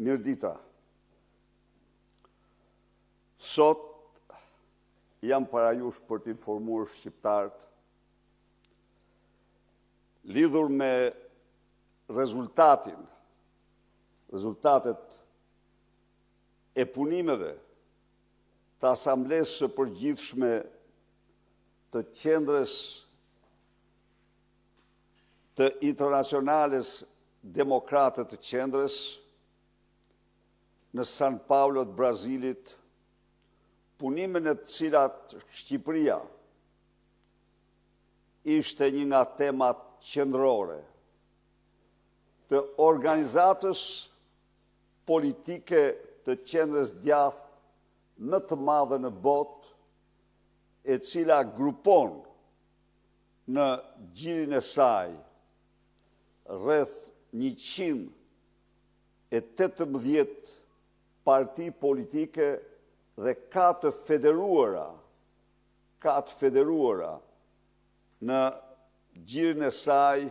Mirdita. Sot jam para jush për të informuar shqiptarët lidhur me rezultatet e punimeve të Asamblesë së Përgjithshme të Qendrës të Internacionales Demokrate të Qendrës në San Paulo të Brazilit, punime në të cilat Shqipëria ishte një nga temat qendrore të organizatës politike të qendrës djathtë më të madhe në botë, e cila grupon në gjirin e saj rreth 118 parti politike dhe ka të federuara në gjirin e saj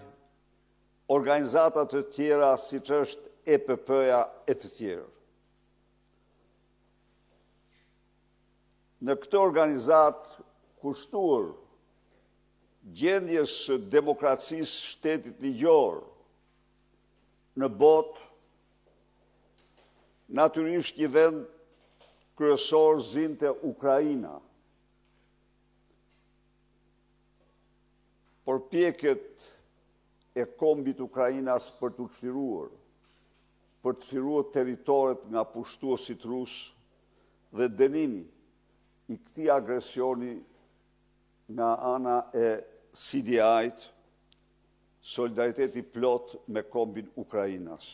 organizata të tjera siç është EPP-ja e të tjerë. Në këtë organizat kushtuar gjendjes së demokracisë shtetit ligjor në botë, natyrisht një vend kryesor zinte Ukraina. Por pjekjet e kombit Ukrainas për të çliruar, për të çliruar territoret nga pushtuesit rusë dhe dënimi i këtij agresioni nga ana e CDI-t, solidariteti plot me kombin Ukrainas.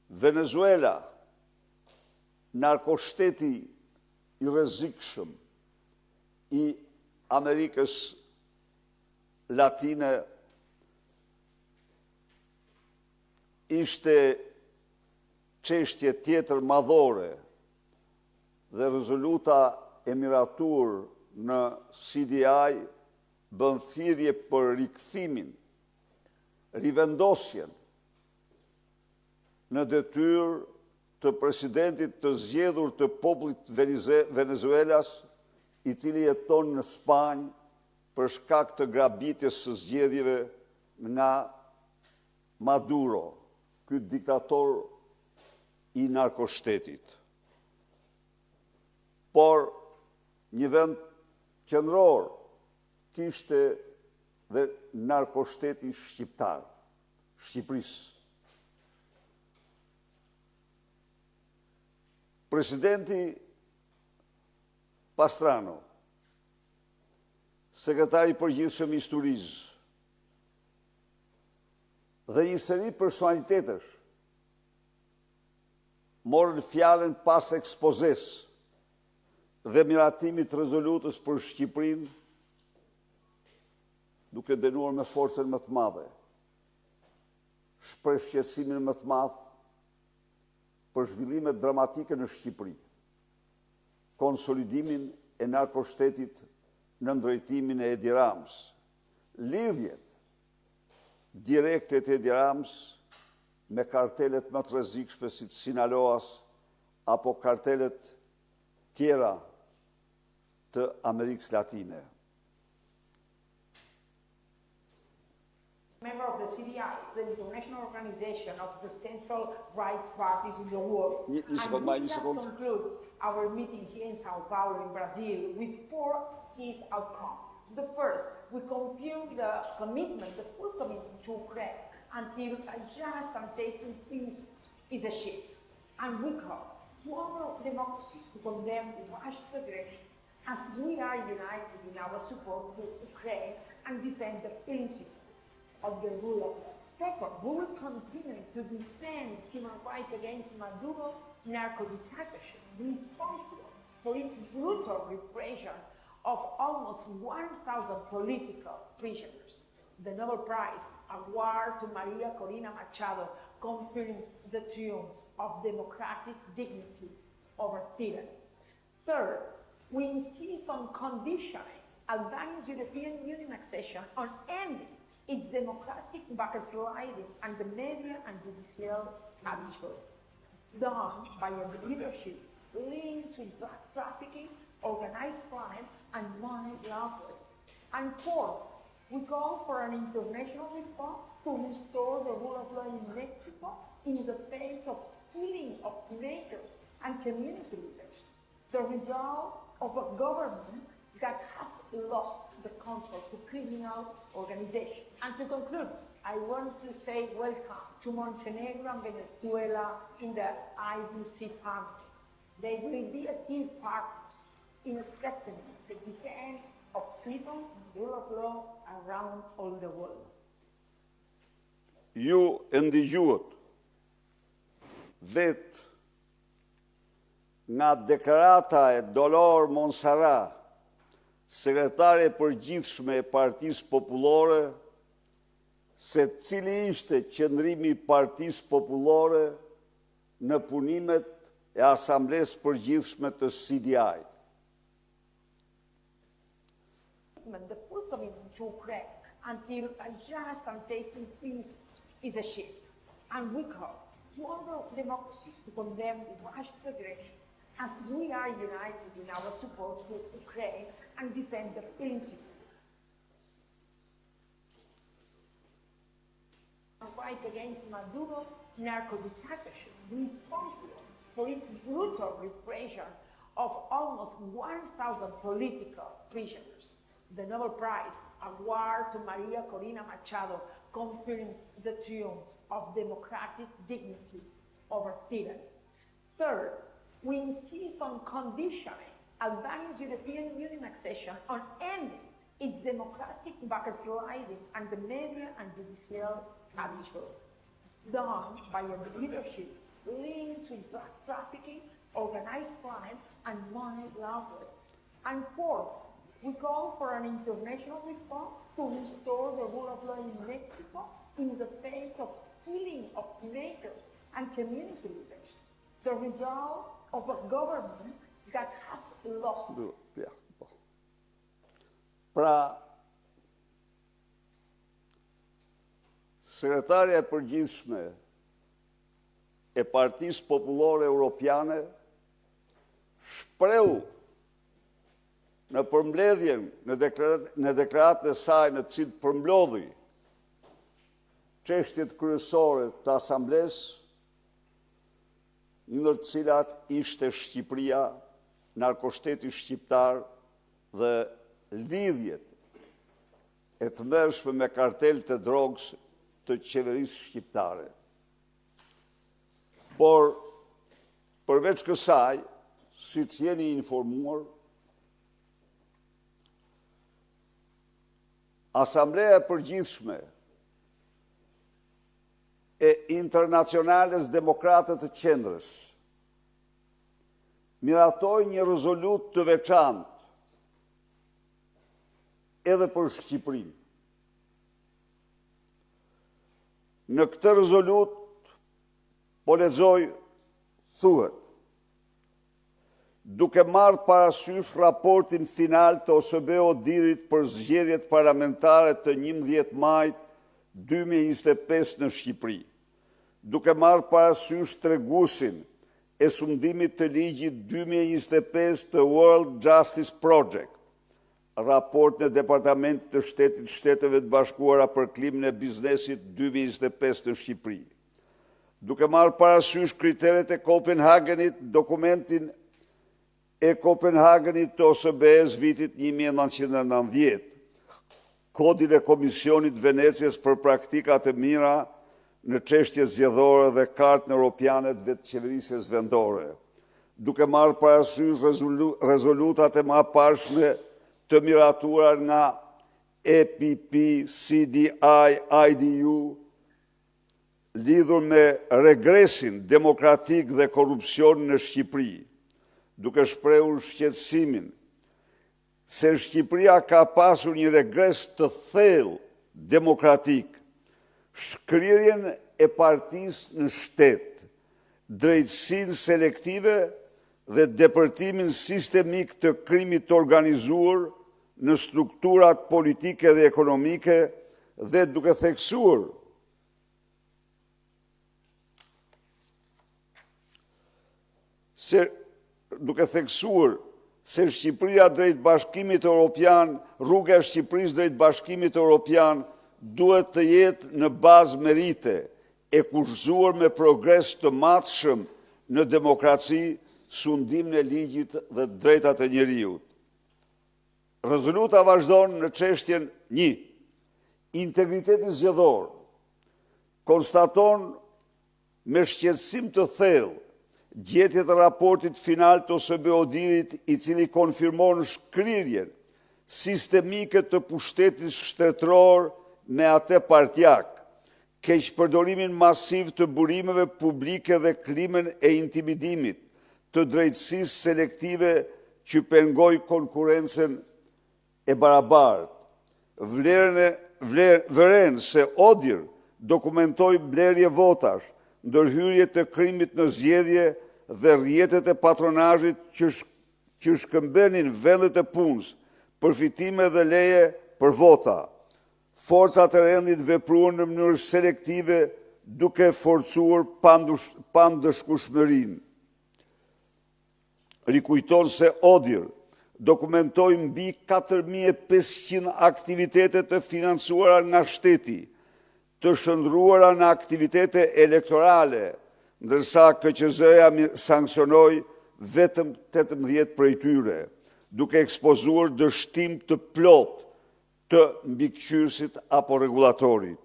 Venezuela, narkoshteti i rrezikshëm i Amerikës Latine, ishte çështje tjetër madhore dhe rezoluta e miratur në CDI bën thirrje për rikthimin, rivendosjen në detyrë të presidentit të zgjedhur të popullit Venezuelas, i cili jeton në Spanjë për shkak të grabitjes së zgjedhjeve nga Maduro, ky diktator i narkoshtetit. Por një vend qendror kishte dhe narkoshteti shqiptar, Shqipërisë. Presidenti Pastrano, sekretari i përgjithshëm i Sturizë dhe një seri personalitetesh morën fjalën pas ekspozes dhe miratimit rezolutës për Shqipërinë, duke dënuar me forcën më të madhe shprehshësimin më të madh për zhvillimet dramatike në Shqipëri, konsolidimin e narkoshtetit në drejtimin e Edi Ramës, lidhjet direkte të Edi Ramës me kartelet më të rrezikshme si Sinaloas apo kartelet tjera të Amerikës Latine. Member of the CDI, the international organization of the central right parties in the world. And we just conclude our meeting here in Sao Paulo, in Brazil, with 4 key outcomes. The first, we confirm the commitment, the full commitment to Ukraine until a just and tasting peace is achieved. And we call to all democracies to condemn the Russia's aggression, as we are united in our support for Ukraine and defend the principles of the rule of law. Second, we will continue to defend human rights against Maduro's narco-dictatorship, responsible for its brutal repression of almost 1,000 political prisoners. The Nobel Prize award to Maria Corina Machado confirms the triumph of democratic dignity over tyranny. Third, we insist on conditioning Albania's European Union accession on ending its democratic democratic backsliding and the media and judicial capture, done by a leadership linked to drug trafficking, organized crime, and money laundering. And fourth, we call for an international response to restore the rule of law in Mexico in the face of killing of teenagers and community leaders, the result of a government that has lost the control to criminal organizations. And to conclude, I want to say welcome to Montenegro and Venezuela in the IDC family. They will be a key partners in strengthening the defense of freedom and rule of law around all the world. Ju e ndigjuat vetë nga deklarata e Dolor Monserrat, sekretare e përgjithshme e Partisë Popullore, se cili ishte qëndrimi i Partisë Popullore në punimet e Asamblesë Përgjithshme të CDI. The full commitment to Ukraine until a just and tasting peace is achieved. And we call to other democracies to condemn Russia's aggression as we are united in our support to Ukraine and defend the principles. Fight against Maduro's narco-dictatorship, responsible for its brutal repression of almost 1,000 political prisoners. The Nobel Prize award to Maria Corina Machado confirms the triumph of democratic dignity over tyranny. Third, we insist on conditioning Albania's European Union accession on ending its democratic backsliding and the media and judicial capture, done by a leadership linked to drug trafficking, organized crime, and money laundering. And fourth, we call for an international response to restore the rule of law in Mexico in the face of killing of teenagers and community leaders, the result of a government that has lost. Pra, sekretarja e përgjithshme e Partisë Popullore Europiane shpreu në përmbledhjen në deklaratën e saj në cilë përmblodhi çështjet kryesore të Asamblesë, një ndër të cilat ishte Shqipëria, narkoshteti shqiptar dhe lidhjet e të mërshme me kartel të drogës të qeverisë shqiptare. Por, përveç kësaj, si që jeni informuar, Asambleja e Përgjithshme e Internacionales Demokratët të Qendrës miratoi një rezolut të veçantë edhe për Shqipërinë. Në këtë rezolut, po lexoj, thuhet: duke marrë parasysh raportin final të OSBE-ODIHR-it për zgjedhjet parlamentare të 11 majit 2025 në Shqipëri, duke marrë parasysh treguesin e sundimit të ligjit 2025 të World Justice Project, raport në Departamentit të Shteteve të Bashkuara për klimën e biznesit 2025 në Shqipëri, duke marrë parasysh kriteret e Kopenhagenit, dokumentin e Kopenhagenit të OSBE-s vitit 1990, kodin e Komisionit Venecias për praktikat e mira në çështje zgjedhore dhe kartën europiane të vetëqeverisjes vendore, duke marrë parasysh rezolutat e mëparshme të miratuar nga EPP, CDI, IDU, lidhur me regresin demokratik dhe korupcion në Shqipëri, duke shprehur shqetësimin se Shqipëria ka pasur një regres të thellë demokratik, shkrirjen e partisë në shtet, drejtësinë selektive dhe depërtimin sistemik të krimit të organizuar në strukturat politike dhe ekonomike dhe duke theksuar se Shqipëria drejt Bashkimit Evropian, rruga e Shqipërisë drejt Bashkimit Evropian duhet të jetë në bazë merite, e kushzuar me progres të matshëm në demokraci, sundimin e ligjit dhe drejtat e njeriut. Rezoluta vazhdon në çështjen 1. Integriteti zgjedhor konstaton me shqetësim të thellë gjetjet e raportit final të OSBE-ODIHR-it, i cili konfirmon shkrirjen sistemike të pushtetit shtetëror me atë partjak, keqpërdorimin masiv të burimeve publike dhe klimën e intimidimit, të drejtësisë selektive që pengoj konkurencën e barabartë. Vëren se ODIHR dokumentoi blerje votash, ndërhyrje të krimit në zgjedhje dhe rrjetet e patronazhit që shkëmbenin vendet e punës, përfitime dhe leje për vota. Forcat e rendit vepruan në mënyrë selektive duke forcuar pandëshkueshmërinë. Rikujton se ODIHR dokumentoi mbi 4.500 aktivitete të financuara nga shteti, të shndruara në aktivitete elektorale, ndërsa KQZ-ja sanksionoi vetëm 18 prej tyre, duke ekspozuar dështim të plot të mbikëqyrësit apo regulatorit.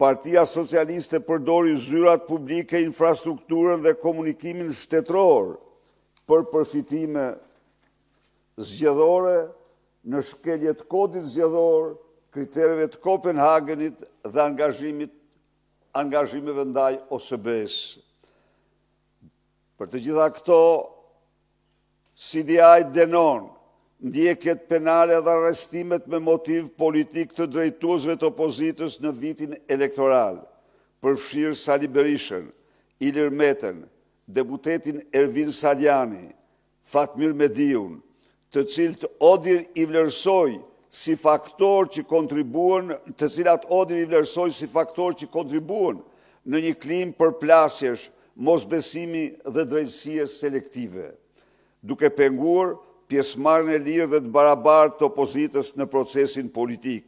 Partia Socialiste përdori zyrat publike, infrastrukturën dhe komunikimin shtetëror për përfitime zgjedhore në shkeljet kodit zgjedhor, kriterëve të Kopenhagenit dhe angazhimeve ndaj OSBE-s. Për të gjitha këto, CDI denon ndjekjet penale dhe arrestimet me motiv politik të drejtuesve të opozitës në vitin elektoral, përfshirë Sali Berishën, Ilir Meten, deputetin Ervin Saljani, Fatmir Mediun, të cilët ODIHR i vlerësoi si faktor që kontribuan, në një klim përplasjesh, mosbesimi dhe drejtësie selektive, duke penguar pjesëmarrjen e lirë dhe të barabartë të opozitës në procesin politik.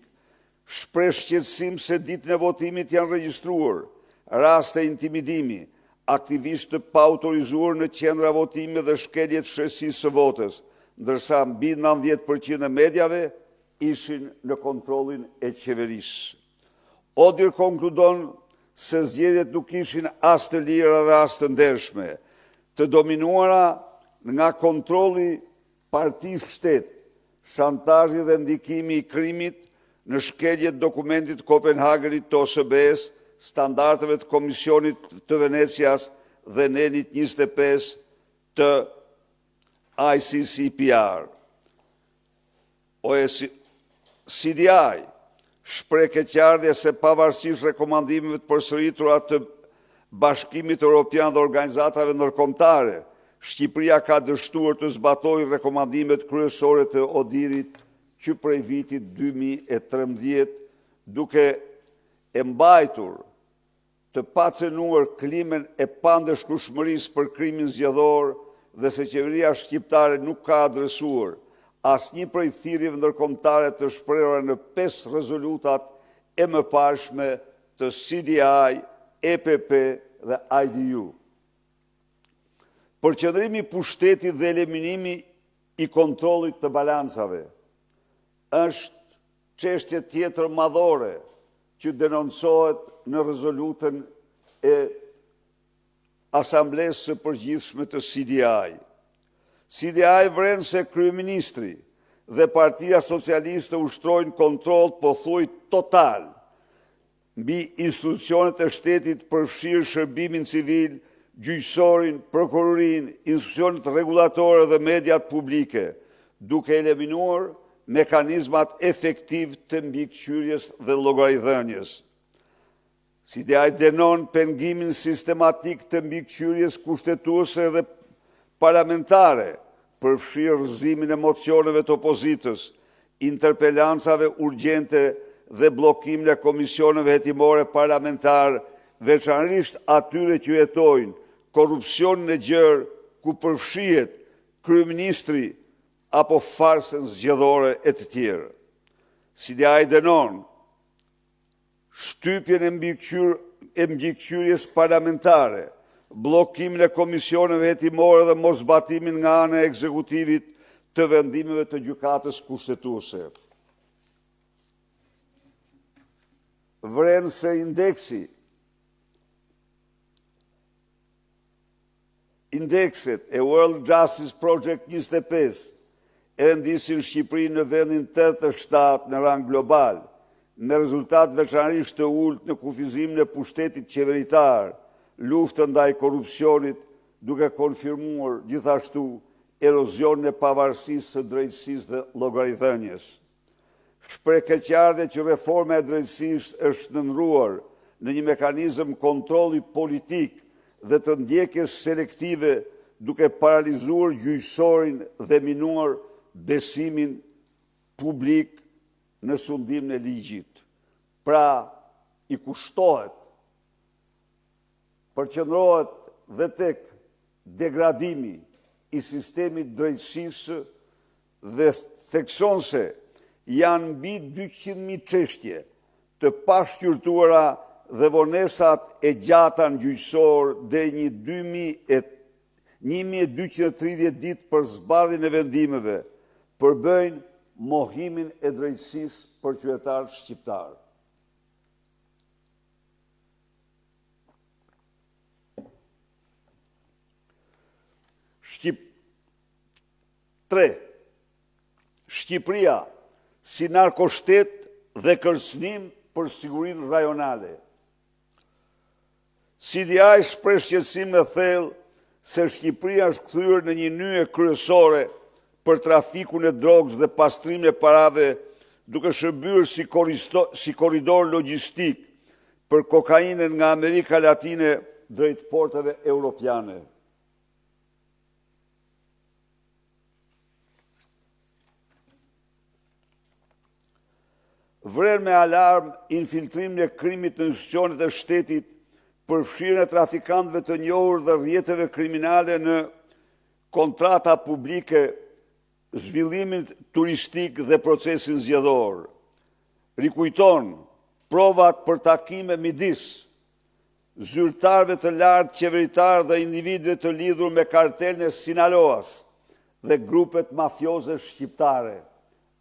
Shpreh shqetësim se ditën e votimit janë regjistruar raste intimidimi, aktivistë të paautorizuar në qendra votimi dhe shkelje të shtresisë së votës, ndërsa mbi 90% e medjave ishin në kontrollin e qeverisë. ODIHR konkludon se zgjedhjet nuk ishin as të lira dhe as të ndershme, të dominuara nga kontrolli partish shtet, shantazhi dhe ndikimi i krimit në shkeljet dokumentit Kopenhagenit të OSBE-s, standardeve të Komisionit të Venecias dhe nenit 25 të ICCPR. CDI shpreh keqardhje se pavarësisht rekomandimeve të përsëritura të Bashkimit Evropian dhe organizatave ndërkombëtare, Shqipëria ka dështuar të zbatojë rekomandimet kryesore të ODIHR-it që prej vitit 2013, duke e mbajtur të pacenuar klimën e pandëshkueshmërisë për krimin zgjedhor dhe se qeveria shqiptare nuk ka adresuar asnjë prej thirrjeve ndërkombëtare të shprehura në 5 rezolutat e mëparshme të CDI, EPP dhe IDU. Përqendrimi i pushtetit dhe eliminimi i kontrollit të balancave është çështje tjetër madhore që denoncohet në rezolutën e Asamblesë së Përgjithshme të CDI. CDI vren se kryeministri dhe Partia Socialiste ushtrojnë kontroll pothuaj total mbi institucionet e shtetit, përfshirë shërbimin civil, gjyqësorin, prokurorin, institucionet rregullatore dhe mediat publike, duke eliminuar mekanizmat efektiv të mbikëqyrjes dhe llogaridhënies. CDI denon pengimin sistematik të mbikëqyrjes kushtetuese dhe parlamentare, përfshirë rrëzimin e mocioneve të opozitës, interpelancave urgjente dhe blokimin e komisioneve hetimore parlamentar, veçanërisht atyre që jetojnë korrupsionin e gjerë ku përfshihet kryeministri apo farsën zgjedhore e të tjerë. Si dia i dënon shtypjen e mbikëqyrjes parlamentare, blokimin e komisioneve hetimore dhe mosbatimin nga ana e ekzekutivit të vendimeve të gjykatës kushtetuese. Vren se indekset e World Justice Project 25 e rendisin Shqipëri në vendin 87 në rang global, me rezultat veçanërisht të ulët në kufizimin e pushtetit qeveritar, luftën ndaj korrupsionit, duke konfirmuar gjithashtu erozionin e pavarësisë së drejtësisë dhe llogaridhënies. Shpreh keqardhje që reforma e drejtësisë është nënruar në një mekanizëm kontrolli politik dhe të ndjekjes selektive, duke paralizuar gjyqësorin dhe minuar besimin publik në sundimin e ligjit. Pra, i kushtohet, përqendrohet dhe tek degradimi i sistemit drejtësisë dhe thekson se janë mbi 200.000 çështje të pashqyrtuara dhe vonesat e gjata në gjyqësor dhe 1230 ditë për zbardhjen e vendimeve përbëjnë mohimin e drejtësisë për qytetarët shqiptar. Shqipëria si narkoshtet dhe kërcënim për sigurinë rajonale. CDI shpreh shqetësim me thellë se Shqipëria është kthyer në një nyje kryesore për trafikun e drogës dhe pastrimin e parave, duke shërbyer si korridor logjistik për kokainën nga Amerika Latine drejt porteve europiane. Vren me alarm infiltrimin e krimit në institucionet e shtetit, përfshirjen e trafikantëve të njohur dhe rrjeteve kriminale në kontrata publike, zhvillimin turistik dhe procesin zgjedhor. Rikujton provat për takime midis zyrtarëve të lartë qeveritar dhe individëve të lidhur me kartelin e Sinaloas dhe grupet mafioze shqiptare.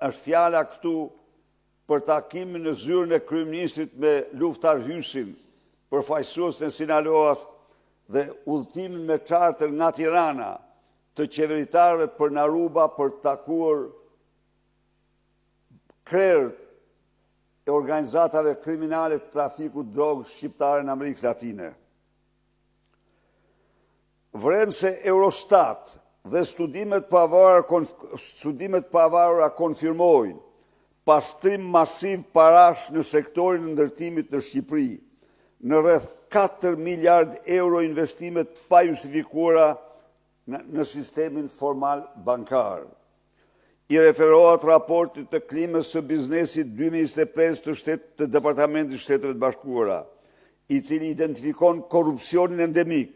Është fjala këtu për takimin në zyrën e kryeministrit me Luftar Hysin, përfaqësues në Sinaloas dhe udhëtimin me charter nga Tirana të qeveritarëve për Naruba për takuar krerët e organizatave kriminale të trafikut drogës shqiptare në Amerikën Latine. Vren se Eurostat dhe studimet pavarura konfirmojnë pastrim masiv parash në sektorin e ndërtimit në Shqipëri, në rreth 4 miliard euro investimet pa justifikuara në sistemin formal bankar. I referohet raportit të klimës së biznesit 2025 të Departamentit Shteteve të Bashkuara, i cili identifikon korrupsionin endemik,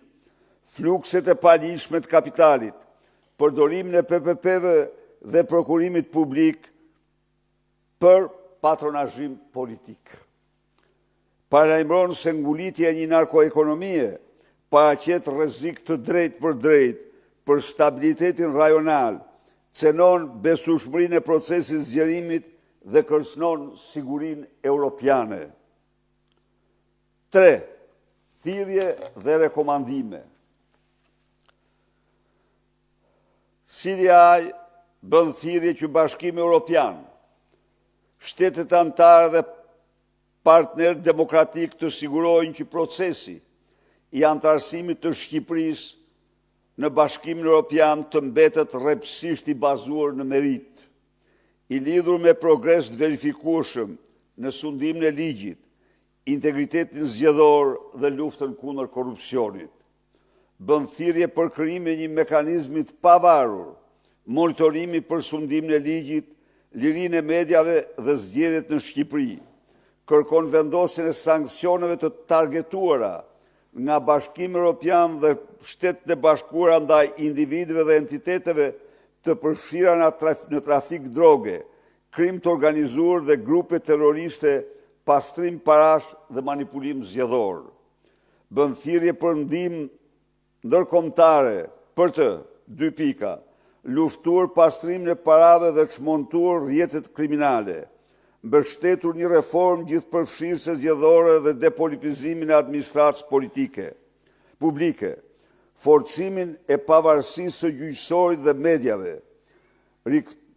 flukset e palishme të kapitalit, përdorimin e PPP-ve dhe prokurimit publik për patronazhim politik. Paralajmëron se ngulitja e një narkoekonomie paraqet rrezik të drejtë për stabilitetin rajonal, cenon besueshmërinë e procesit zgjerimit dhe kërcënon sigurinë europiane. 3. Thirrje dhe rekomandime. CDI bën thirrje që Bashkimi Evropian, shtetet anëtare dhe partnerët demokratik të sigurojnë që procesi i antarësimit të Shqipërisë në Bashkimin Evropian të mbetet rreptësisht i bazuar në merit, i lidhur me progres të verifikueshëm në sundimin e ligjit, integritetin zgjedhor dhe luftën kundër korrupsionit. Bën thirrje për krijimin e një mekanizmi të pavarur, monitorimi për sundimin e ligjit, lirinë e mediave dhe zgjedhjet në Shqipëri, kërkon vendosjen e sanksioneve të targetuara nga Bashkimi Evropian dhe Shtetet e Bashkuara ndaj individëve dhe entiteteve të përfshira në trafik droge, krim të organizuar dhe grupe terroriste, pastrim parash dhe manipulim zgjedhor. Bën thirrje për ndihmë ndërkombëtare për të, 2 pika, luftuar pastrimin e parave dhe çmontuar rrjetet kriminale, mbështetur një reformë gjithëpërfshirëse zgjedhore dhe depolitizimin e administratës publike, forcimin e pavarësisë së gjyqësorit dhe mediave,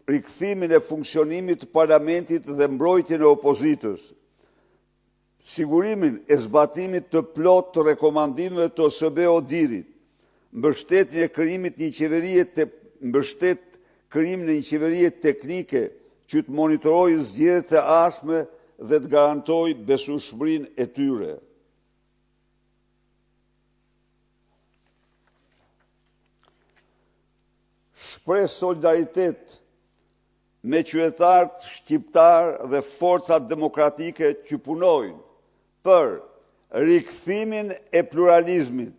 rikthimin e funksionimit të parlamentit dhe mbrojtjen e opozitës, sigurimin e zbatimit të plot të rekomandimeve të OSBE-ODIHR-it, mbështetjen e krijimit në një qeverie teknike që të monitorojë zgjedhjet e ardhshme dhe të garantojë besueshmërinë e tyre. Shpreh solidaritet me qytetarët shqiptar dhe forcat demokratike që punojnë për rikthimin e pluralizmit,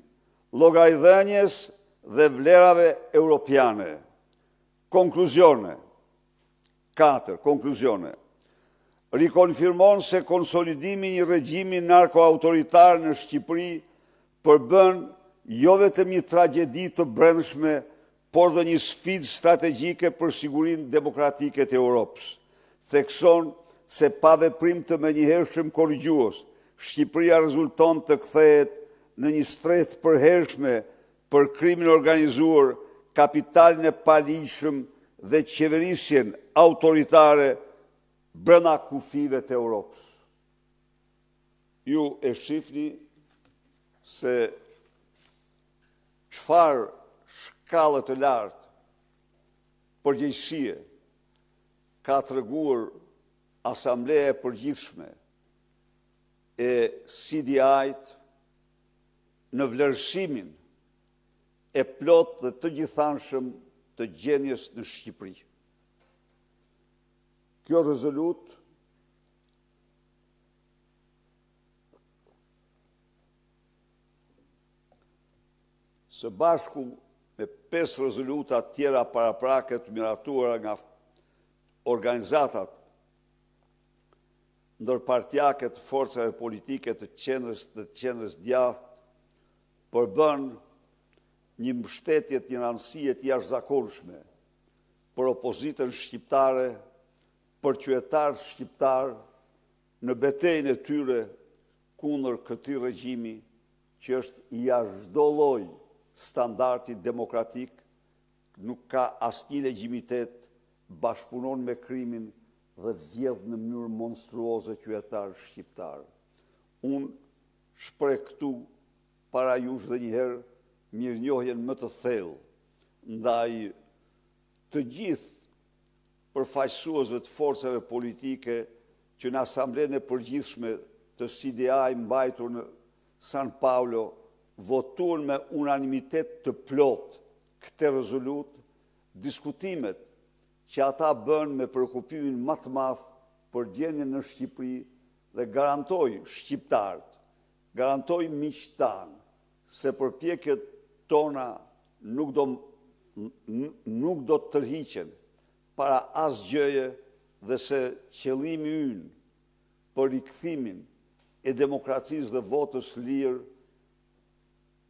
llogaridhënies dhe vlerave europiane. Konkluzione. 4. Konkluzione. Rikonfirmon se konsolidimi i një regjimi narko-autoritar në Shqipëri përbën jo vetëm një tragjedi të brendshme, por dhe një sfidë strategjike për sigurinë demokratike të Europës. Thekson se pa veprim të menjëhershëm korrigjues, Shqipëria rezulton të kthehet në një stret përhershme për krimin organizuar, kapitalin e paligjshëm dhe qeverisjen autoritare brenda kufive të Europës. Ju e shifni se çfarë shkallë të lartë përgjegjësie ka treguar Asambleja e Përgjithshme e CDI-t në vlerësimin e plot dhe të gjithanshëm të gjendjes në Shqipëri. Kjo rezolut së bashku me 5 rezoluta tjera paraprake të miratuara nga organizatat ndërpartjake të forcave politike të qendrës djathtë përbën një mbështetje të një anësie të jashtëzakonshme për opozitën shqiptare, për qytetarët shqiptar në betejën e tyre kundër këtij regjimi që është jashtë çdo lloj standardi demokratik, nuk ka asnjë legjitimitet, bashkëpunon me krimin dhe vjedh në mënyrë monstruoze qytetarë shqiptarë. Unë shpreh këtu para jush dhe njëherë mirënjohjen më të thellë ndaj të gjithë përfaqësuesve të forcave politike që në Asamblenë e Përgjithshme të CDI mbajtur në San Paulo votuan me unanimitet të plot këtë rezolut, diskutimet që ata bën me preokupimin më të madh për gjendjen në Shqipëri dhe garantoj shqiptarët, garantoj miqtë tanë se përpjekjet tona nuk do të tërhiqen para asgjëje dhe se qëllimi ynë për rikthimin e demokracisë dhe votës lirë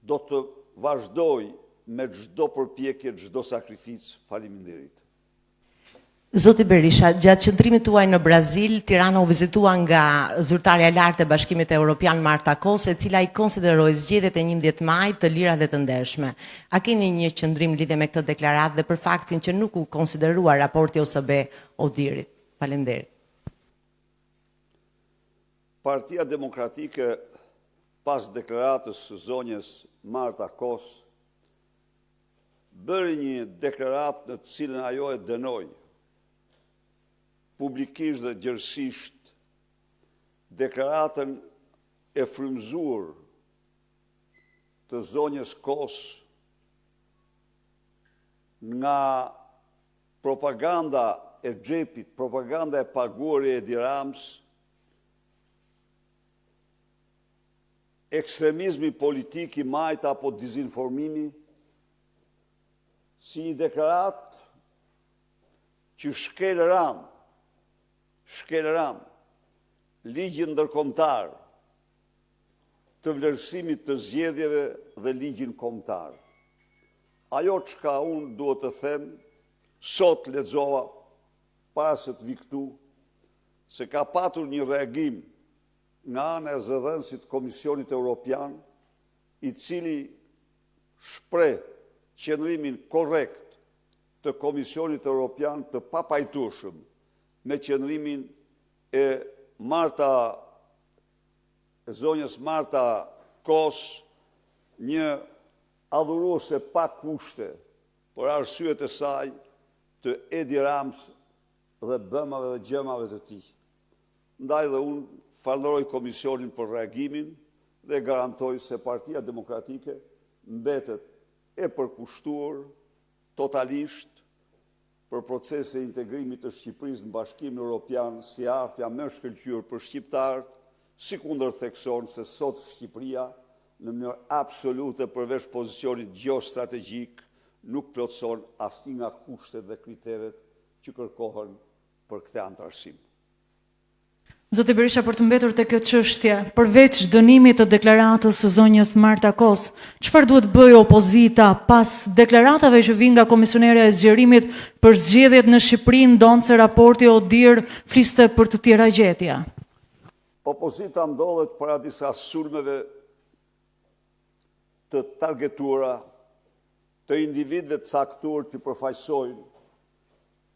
do të vazhdoj me çdo përpjekje, çdo sakrificë. Faleminderit. Zoti Berisha, gjatë qëndrimit tuaj në Brazil, Tirana u vizitua nga zyrtarja e lartë e Bashkimit Evropian Marta Kos, e cila i konsideroi zgjedhjet e 11 majit të lira dhe të ndershme. A keni një qëndrim lidhje me këtë deklaratë dhe për faktin që nuk u konsiderua raporti OSBE-ODIHR-it? Faleminderit. Partia Demokratike pas deklaratës së zonjës Marta Kos bëri një deklaratë në të cilën ajo e dënoi publikisht dhe gjërësisht deklaratën e frymëzuar të zonjës Kos nga propaganda e xhepit, propaganda e paguar e Edi Ramës, ekstremizmi politik i majt apo dizinformimi si një deklarat që shkel ram ligjin ndërkombëtar të vlerësimit të zgjedhjeve dhe ligjin kombëtar. Ajo çka unë duhet të them, sot lexova para se të vi këtu, se ka patur një reagim nga ana e zëdhënësit Komisionit Evropian, i cili shpreh qëndrimin korrekt të Komisionit Evropian të papajtueshëm me qëndrimin e zonjës Marta Kos, një adhuruese pa kushte për arsyet e saj të Edi Rams dhe bëmave dhe gjëmave të tij. Ndaj dhe unë falenderoj Komisionin për reagimin dhe garantoj se Partia Demokratike mbetet e përkushtuar totalisht për procese integrimit të Shqipërisë në Bashkimin Evropian si ardhmja më shkëlqyer për shqiptarët, si kundërthekson se sot Shqipëria në mënyrë absolute përveç pozicionit gjeostrategjik nuk plotëson asnjë nga kushtet dhe kriteret që kërkohen për këtë antarësim. Zoti Berisha, për të mbetur te kjo çështje, përveç dënimit të deklaratës së zonjës Marta Kos, çfarë duhet bëjë opozita pas deklaratave që vijnë nga komisionerja e zgjerimit për zgjedhjet në Shqipëri, ndonë se raporti ODIHR fliste për të tjera gjetja? Opozita ndodhet para disa sulmeve të targetuara të individëve të caktuar që përfaqësojnë,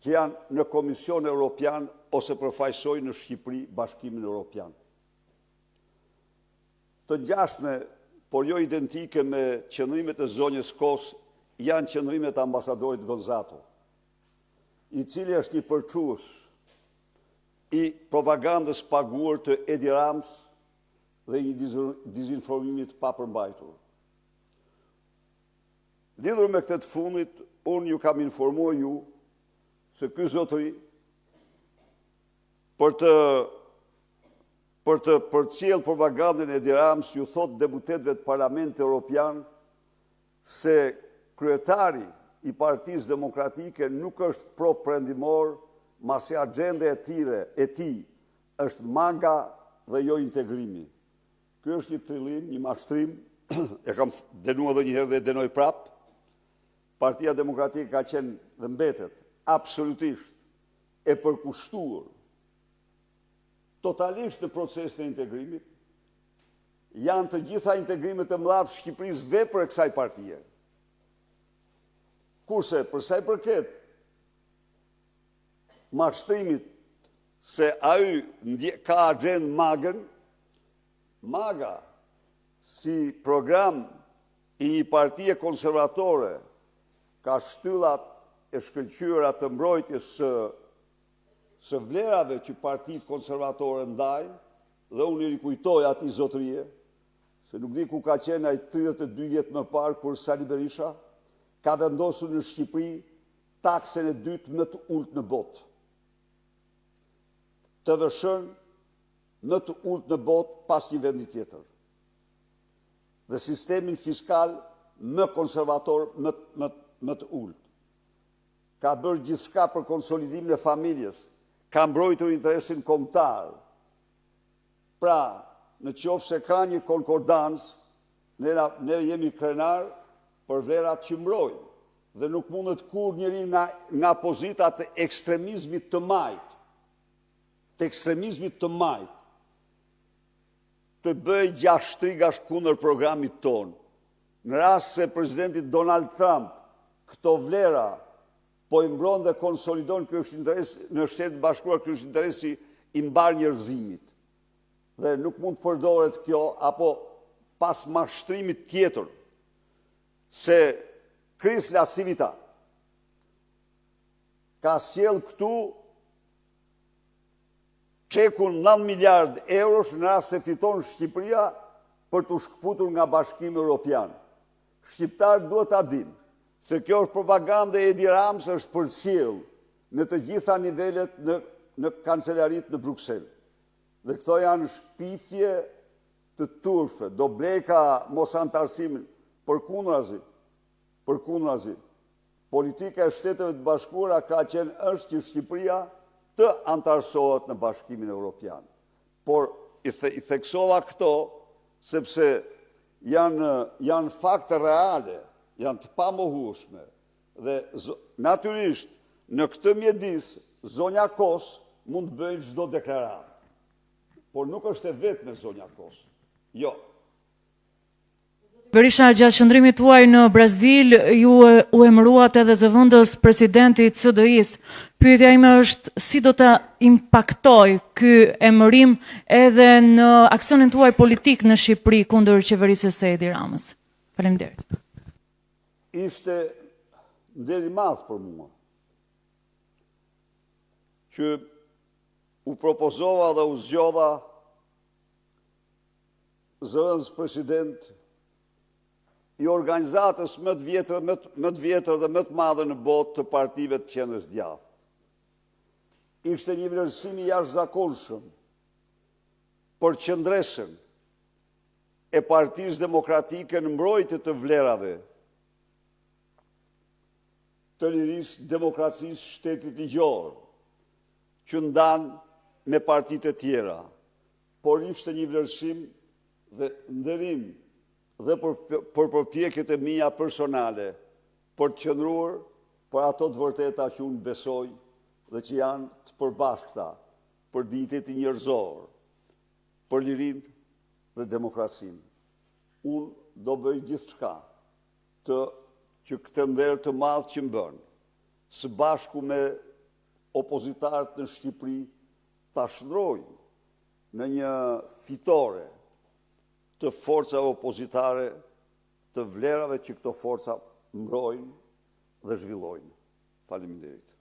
që janë në Komision Evropian ose përfaqësojnë në Shqipëri Bashkimin Evropian. Të ngjashme, por jo identike me qëndrimet e zonjës Kos, janë qëndrimet e ambasadorit Gonzato, i cili është një përçues i propagandës paguar të Edi Rams dhe një dizinformimit pa përmbajtur. Lidhur me këtë të fundit, unë ju kam informuar ju se ky zotëri për të përcjell propagandën e Edi Rams ju thot deputetëve të Parlamentit Evropian se kryetari i Partisë Demokratike nuk është pro-perëndimor, masi agenda e tij është MAGA dhe jo integrimi. Ky është një trillim, një mashtrim, e kam denuar edhe një herë dhe denoj prap. Partia Demokratike ka qenë dhe mbetet absolutisht e përkushtuar totalisht në procesin e integrimit. Janë të gjitha integrimet e mëdha të Shqipërisë vepër e kësaj partie. Kurse për sa i përket mashtrimit se ai ka agjend MAGA si program i një partie konservatore ka shtyllat e shkëlqyera të mbrojtjes së vlerave që partitë konservatore ndajnë, dhe unë i rikujtoj atij zotërie, se nuk di ku ka qenë ai 32 vjet më parë kur Sali Berisha ka vendosur në Shqipëri taksen e dytë më të ulët në botë. Të vëshën më të ulët në botë pas një vendi tjetër. Dhe sistemin fiskal më konservator, më të ulët. Ka bërë gjithçka për konsolidimin e familjes, ka mbrojtur interesin kombëtar. Pra, në qoftë se ka një konkordancë, ne jemi krenar për vlerat që mbrojnë, dhe nuk mundet kur njëri nga pozita të ekstremizmit të majt, të bëj gjashtrigash kundër programit tonë. Në rast se presidenti Donald Trump këto vlera po i mbron dhe konsolidon në Shtetet Bashkuara, ky është interesi i mbar njerëzimit. Dhe nuk mund të përdoret kjo apo pas mashtrimit tjetër se Chrysler Civita ka sjell këtu çekun 9 miliard eurosh në rast se fiton Shqipëria për të shkëputur nga Bashkimi Evropian. Shqiptarët duhet ta dinë se kjo është propaganda e Edi Rams, është përcjell në të gjitha nivelet në kancelaritë në Bruksel. Dhe këto janë shpifje të turfe, do bleka mos antarësimin, përkundrazi, politika e Shteteve të Bashkuara ka qenë është që Shqipëria të antarësohet në Bashkimin Evropian. Por i theksova këto sepse janë fakte reale, janë të pamohueshme dhe natyrisht në këtë mjedis zonja Kos mund të bëjnë çdo deklaratë. Por nuk është e vetme zonja Kos. Jo. Berisha, gjatë qëndrimit tuaj në Brazil, ju u emëruat edhe zëvendës presidenti i CDI-s. Pyetja ime është si do të impaktoj ky emërim edhe në aksionin tuaj politik në Shqipëri kundër qeverisë së Edi Ramës. Faleminderit. Ishte nder i madh për mua që u propozova dhe u zgjodha zëvendës president i organizatës më të vjetër dhe më të madhe në botë të partive të qendrës djathtë. Ishte një vlerësim i jashtëzakonshëm për qëndresën e Partisë Demokratike në mbrojtje të vlerave të lirisë demokracisë shtetit ligjor, që ndanë me partitë e tjera, por ishte një vlerësim dhe ndërim dhe për përpjekjet e mia personale për të qëndruar për ato të vërteta që unë besoj dhe që janë të përbashkëta për dinjitetin njerëzor, për lirinë dhe demokracinë. Unë do bëj gjithçka që këtë nder të madh që më bën, së bashku me opozitarët në Shqipëri, ta shndrojnë në një fitore të forcave opozitare, të vlerave që këto forca mbrojnë dhe zhvillojnë. Faleminderit.